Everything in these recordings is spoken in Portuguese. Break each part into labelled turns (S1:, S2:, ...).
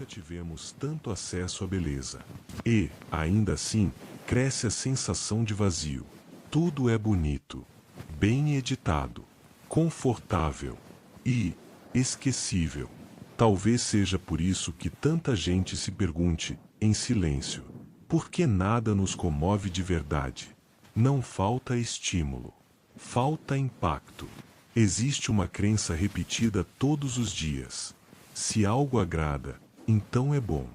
S1: nunca tivemos tanto acesso à beleza. E, ainda assim, cresce a sensação de vazio. Tudo é bonito, bem editado, confortável e esquecível. Talvez seja por isso que tanta gente se pergunte, em silêncio, por que nada nos comove de verdade? Não falta estímulo, falta impacto. Existe uma crença repetida todos os dias. Se algo agrada, então é bom.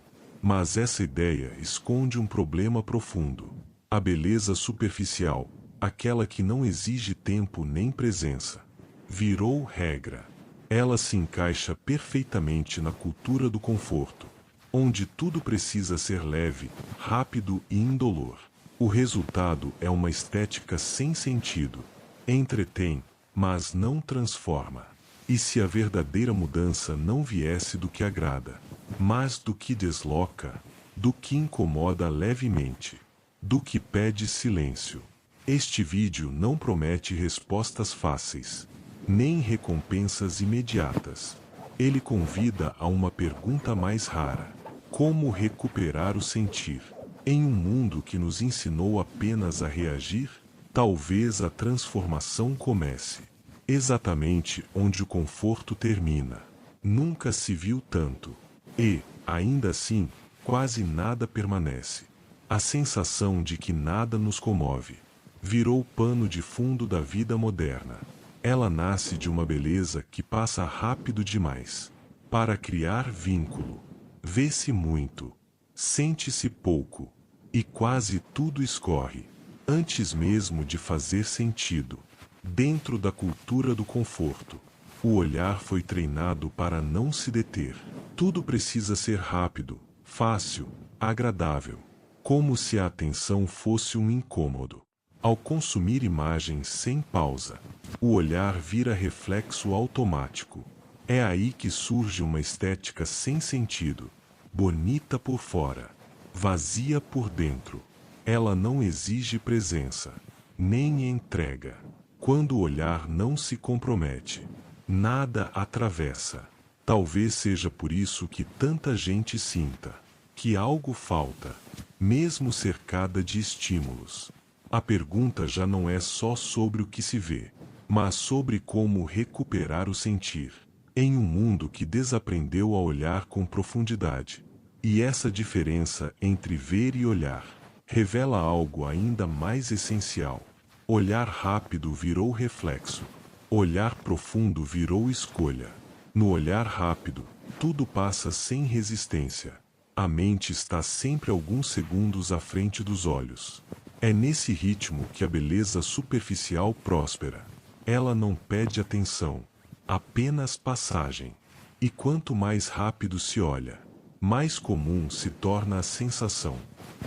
S1: Mas essa ideia esconde um problema profundo. A beleza superficial, aquela que não exige tempo nem presença, virou regra. Ela se encaixa perfeitamente na cultura do conforto, onde tudo precisa ser leve, rápido e indolor. O resultado é uma estética sem sentido. Entretém, mas não transforma. E se a verdadeira mudança não viesse do que agrada, mas do que desloca, do que incomoda levemente, do que pede silêncio? Este vídeo não promete respostas fáceis, nem recompensas imediatas. Ele convida a uma pergunta mais rara: como recuperar o sentir? Em um mundo que nos ensinou apenas a reagir, talvez a transformação comece exatamente onde o conforto termina. Nunca se viu tanto. E, ainda assim, quase nada permanece. A sensação de que nada nos comove virou o pano de fundo da vida moderna. Ela nasce de uma beleza que passa rápido demais. Para criar vínculo, vê-se muito, sente-se pouco, e quase tudo escorre, antes mesmo de fazer sentido. Dentro da cultura do conforto, o olhar foi treinado para não se deter. Tudo precisa ser rápido, fácil, agradável, como se a atenção fosse um incômodo. Ao consumir imagens sem pausa, o olhar vira reflexo automático. É aí que surge uma estética sem sentido, bonita por fora, vazia por dentro. Ela não exige presença, nem entrega. Quando o olhar não se compromete, nada atravessa. Talvez seja por isso que tanta gente sinta que algo falta, mesmo cercada de estímulos. A pergunta já não é só sobre o que se vê, mas sobre como recuperar o sentir, em um mundo que desaprendeu a olhar com profundidade. E essa diferença entre ver e olhar revela algo ainda mais essencial. Olhar rápido virou reflexo. Olhar profundo virou escolha. No olhar rápido, tudo passa sem resistência. A mente está sempre alguns segundos à frente dos olhos. É nesse ritmo que a beleza superficial próspera. Ela não pede atenção, apenas passagem. E quanto mais rápido se olha, mais comum se torna a sensação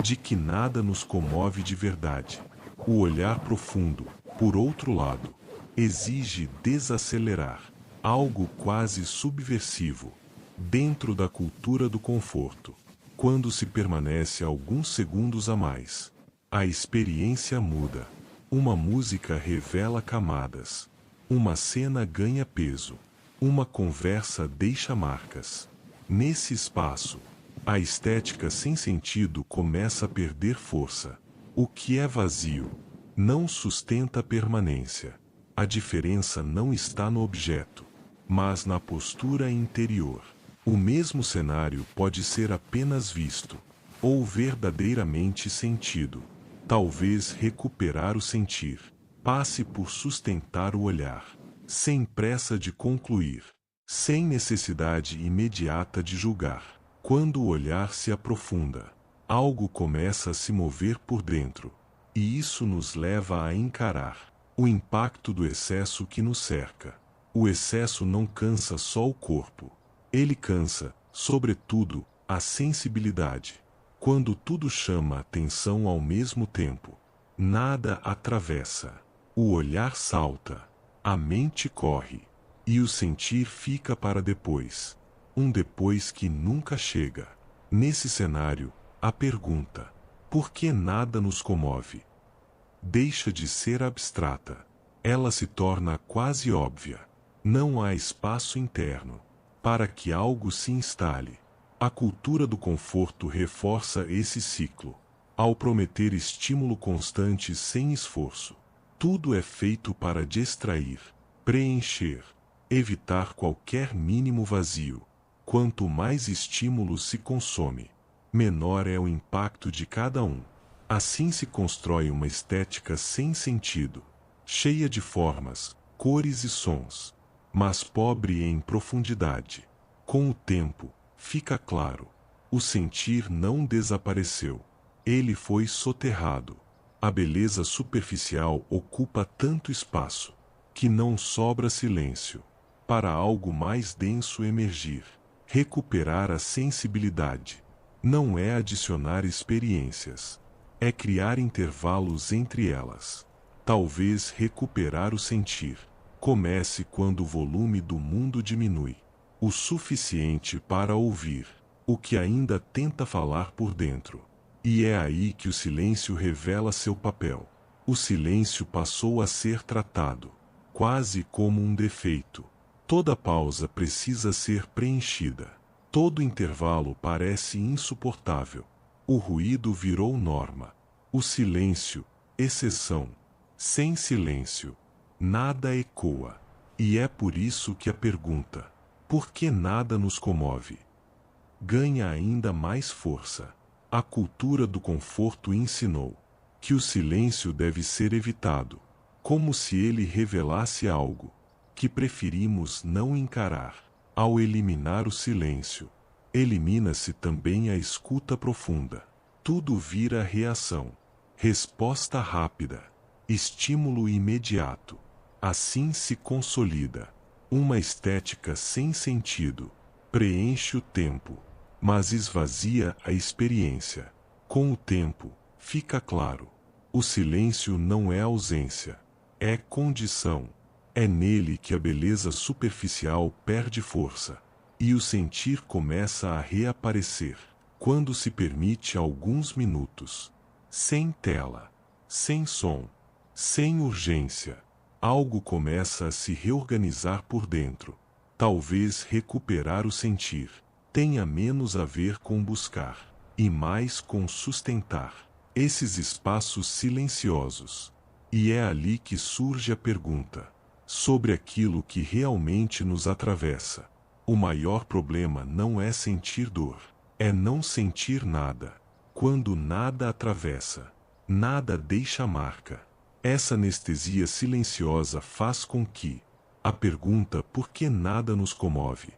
S1: de que nada nos comove de verdade. O olhar profundo, por outro lado, exige desacelerar, algo quase subversivo. Dentro da cultura do conforto, quando se permanece alguns segundos a mais, a experiência muda. Uma música revela camadas, uma cena ganha peso, uma conversa deixa marcas. Nesse espaço, a estética sem sentido começa a perder força. O que é vazio não sustenta permanência. A diferença não está no objeto, mas na postura interior. O mesmo cenário pode ser apenas visto, ou verdadeiramente sentido. Talvez recuperar o sentir passe por sustentar o olhar, sem pressa de concluir, sem necessidade imediata de julgar. Quando o olhar se aprofunda, algo começa a se mover por dentro, e isso nos leva a encarar o impacto do excesso que nos cerca. O excesso não cansa só o corpo, ele cansa, sobretudo, a sensibilidade. Quando tudo chama atenção ao mesmo tempo, nada atravessa. O olhar salta, a mente corre, e o sentir fica para depois. Um depois que nunca chega. Nesse cenário, a pergunta: por que nada nos comove? Deixa de ser abstrata. Ela se torna quase óbvia. Não há espaço interno para que algo se instale. A cultura do conforto reforça esse ciclo. Ao prometer estímulo constante sem esforço, tudo é feito para distrair, preencher, evitar qualquer mínimo vazio. Quanto mais estímulo se consome, menor é o impacto de cada um. Assim se constrói uma estética sem sentido, cheia de formas, cores e sons, mas pobre em profundidade. Com o tempo, fica claro, o sentir não desapareceu. Ele foi soterrado. A beleza superficial ocupa tanto espaço, que não sobra silêncio, para algo mais denso emergir. Recuperar a sensibilidade não é adicionar experiências, é criar intervalos entre elas. Talvez recuperar o sentir comece quando o volume do mundo diminui o suficiente para ouvir o que ainda tenta falar por dentro. E é aí que o silêncio revela seu papel. O silêncio passou a ser tratado quase como um defeito. Toda pausa precisa ser preenchida. Todo intervalo parece insuportável. O ruído virou norma. O silêncio, exceção. Sem silêncio, nada ecoa. E é por isso que a pergunta, por que nada nos comove, ganha ainda mais força. A cultura do conforto ensinou que o silêncio deve ser evitado, como se ele revelasse algo que preferimos não encarar. Ao eliminar o silêncio, elimina-se também a escuta profunda. Tudo vira reação, resposta rápida, estímulo imediato. Assim se consolida uma estética sem sentido, preenche o tempo, mas esvazia a experiência. Com o tempo, fica claro, o silêncio não é ausência, é condição. É nele que a beleza superficial perde força, e o sentir começa a reaparecer, quando se permite alguns minutos, sem tela, sem som, sem urgência. Algo começa a se reorganizar por dentro. Talvez recuperar o sentir tenha menos a ver com buscar, e mais com sustentar esses espaços silenciosos. E é ali que surge a pergunta sobre aquilo que realmente nos atravessa. O maior problema não é sentir dor, é não sentir nada. Quando nada atravessa, nada deixa marca. Essa anestesia silenciosa faz com que a pergunta por que nada nos comove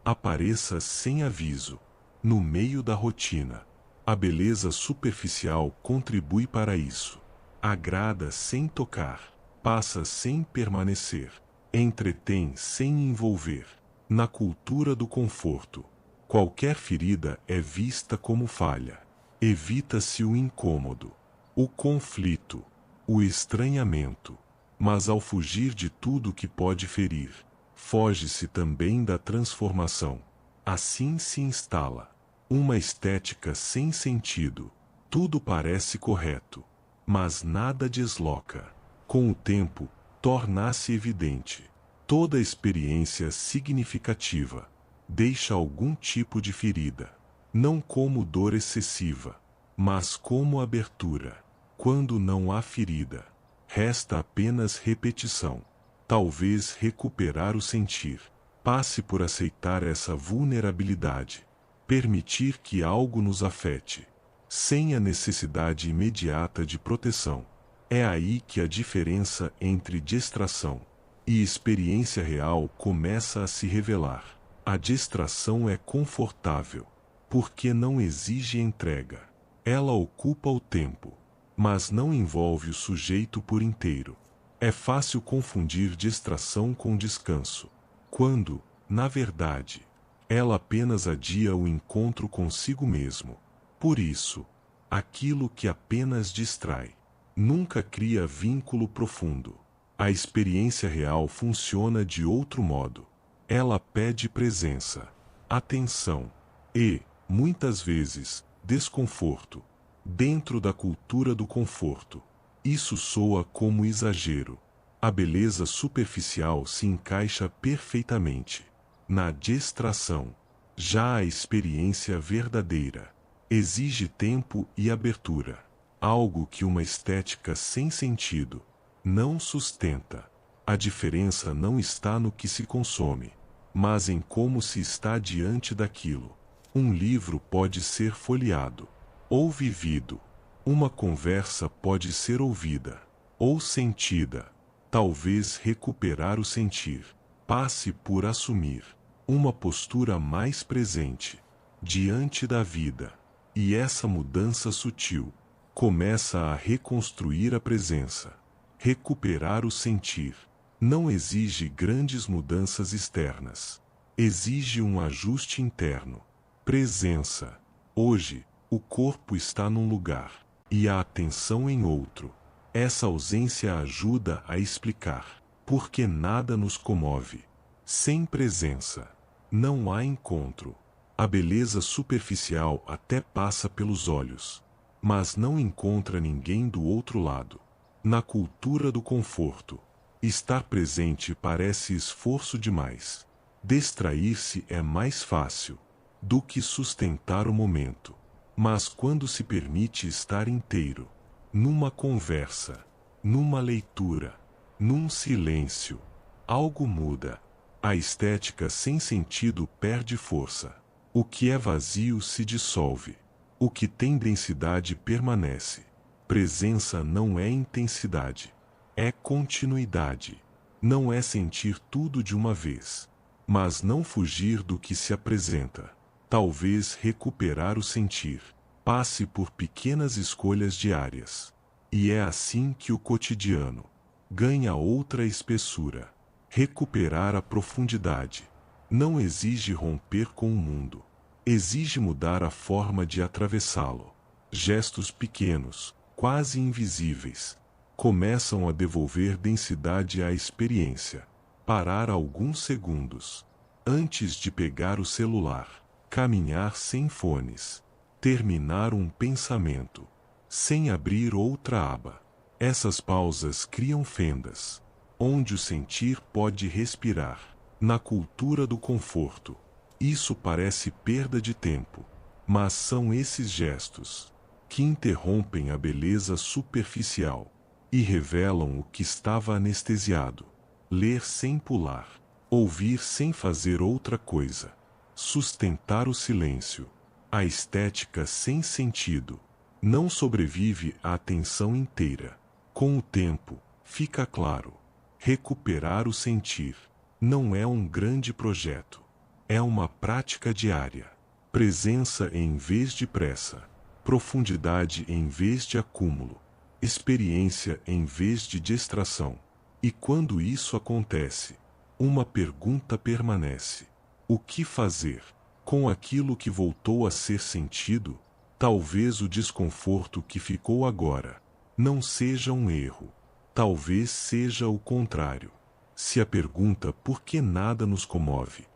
S1: apareça sem aviso, no meio da rotina. A beleza superficial contribui para isso. Agrada sem tocar, passa sem permanecer, entretém sem envolver. Na cultura do conforto, qualquer ferida é vista como falha. Evita-se o incômodo, o conflito, o estranhamento. Mas ao fugir de tudo que pode ferir, foge-se também da transformação. Assim se instala uma estética sem sentido. Tudo parece correto, mas nada desloca. Com o tempo, torna-se evidente. Toda experiência significativa deixa algum tipo de ferida, não como dor excessiva, mas como abertura. Quando não há ferida, resta apenas repetição. Talvez recuperar o sentir passe por aceitar essa vulnerabilidade, permitir que algo nos afete, sem a necessidade imediata de proteção. É aí que a diferença entre distração e experiência real começa a se revelar. A distração é confortável, porque não exige entrega. Ela ocupa o tempo, mas não envolve o sujeito por inteiro. É fácil confundir distração com descanso, quando, na verdade, ela apenas adia o encontro consigo mesmo. Por isso, aquilo que apenas distrai nunca cria vínculo profundo. A experiência real funciona de outro modo. Ela pede presença, atenção e, muitas vezes, desconforto. Dentro da cultura do conforto, isso soa como exagero. A beleza superficial se encaixa perfeitamente na distração. Já a experiência verdadeira exige tempo e abertura, algo que uma estética sem sentido não sustenta. A diferença não está no que se consome, mas em como se está diante daquilo. Um livro pode ser folheado ou vivido. Uma conversa pode ser ouvida ou sentida. Talvez recuperar o sentir passe por assumir uma postura mais presente diante da vida. E essa mudança sutil começa a reconstruir a presença. Recuperar o sentir não exige grandes mudanças externas. Exige um ajuste interno. Presença. Hoje, o corpo está num lugar e a atenção em outro. Essa ausência ajuda a explicar por que nada nos comove. Sem presença, não há encontro. A beleza superficial até passa pelos olhos, mas não encontra ninguém do outro lado. Na cultura do conforto, estar presente parece esforço demais. Distrair-se é mais fácil do que sustentar o momento. Mas quando se permite estar inteiro, numa conversa, numa leitura, num silêncio, algo muda. A estética sem sentido perde força. O que é vazio se dissolve. O que tem densidade permanece. Presença não é intensidade. É continuidade. Não é sentir tudo de uma vez, mas não fugir do que se apresenta. Talvez recuperar o sentir passe por pequenas escolhas diárias. E é assim que o cotidiano ganha outra espessura. Recuperar a profundidade não exige romper com o mundo. Exige mudar a forma de atravessá-lo. Gestos pequenos, quase invisíveis, começam a devolver densidade à experiência. Parar alguns segundos antes de pegar o celular. Caminhar sem fones. Terminar um pensamento sem abrir outra aba. Essas pausas criam fendas onde o sentir pode respirar. Na cultura do conforto, isso parece perda de tempo, mas são esses gestos que interrompem a beleza superficial e revelam o que estava anestesiado. Ler sem pular, ouvir sem fazer outra coisa, sustentar o silêncio. A estética sem sentido não sobrevive à atenção inteira. Com o tempo, fica claro, recuperar o sentir não é um grande projeto. É uma prática diária. Presença em vez de pressa. Profundidade em vez de acúmulo. Experiência em vez de distração. E quando isso acontece, uma pergunta permanece: o que fazer com aquilo que voltou a ser sentido? Talvez o desconforto que ficou agora não seja um erro. Talvez seja o contrário. Se a pergunta por que nada nos comove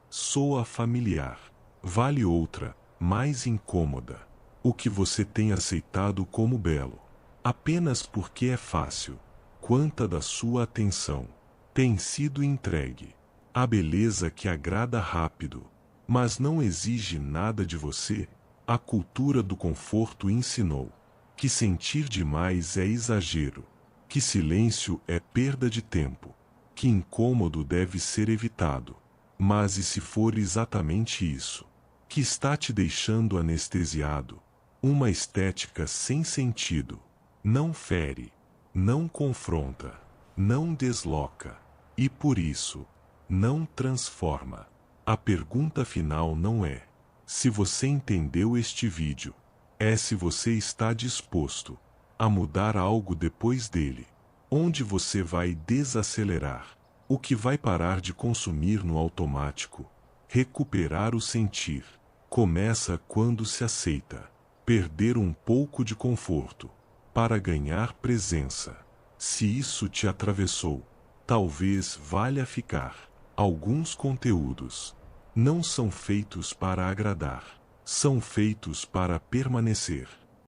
S1: soa familiar, vale outra, mais incômoda. O que você tem aceitado como belo, apenas porque é fácil? Quanta da sua atenção tem sido entregue à beleza que agrada rápido, mas não exige nada de você? A cultura do conforto ensinou que sentir demais é exagero, que silêncio é perda de tempo, que incômodo deve ser evitado. Mas e se for exatamente isso que está te deixando anestesiado? Uma estética sem sentido não fere, não confronta, não desloca, e por isso, não transforma. A pergunta final não é se você entendeu este vídeo, é se você está disposto a mudar algo depois dele. Onde você vai desacelerar? O que vai parar de consumir no automático? Recuperar o sentir começa quando se aceita perder um pouco de conforto para ganhar presença. Se isso te atravessou, talvez valha ficar. Alguns conteúdos não são feitos para agradar, são feitos para permanecer.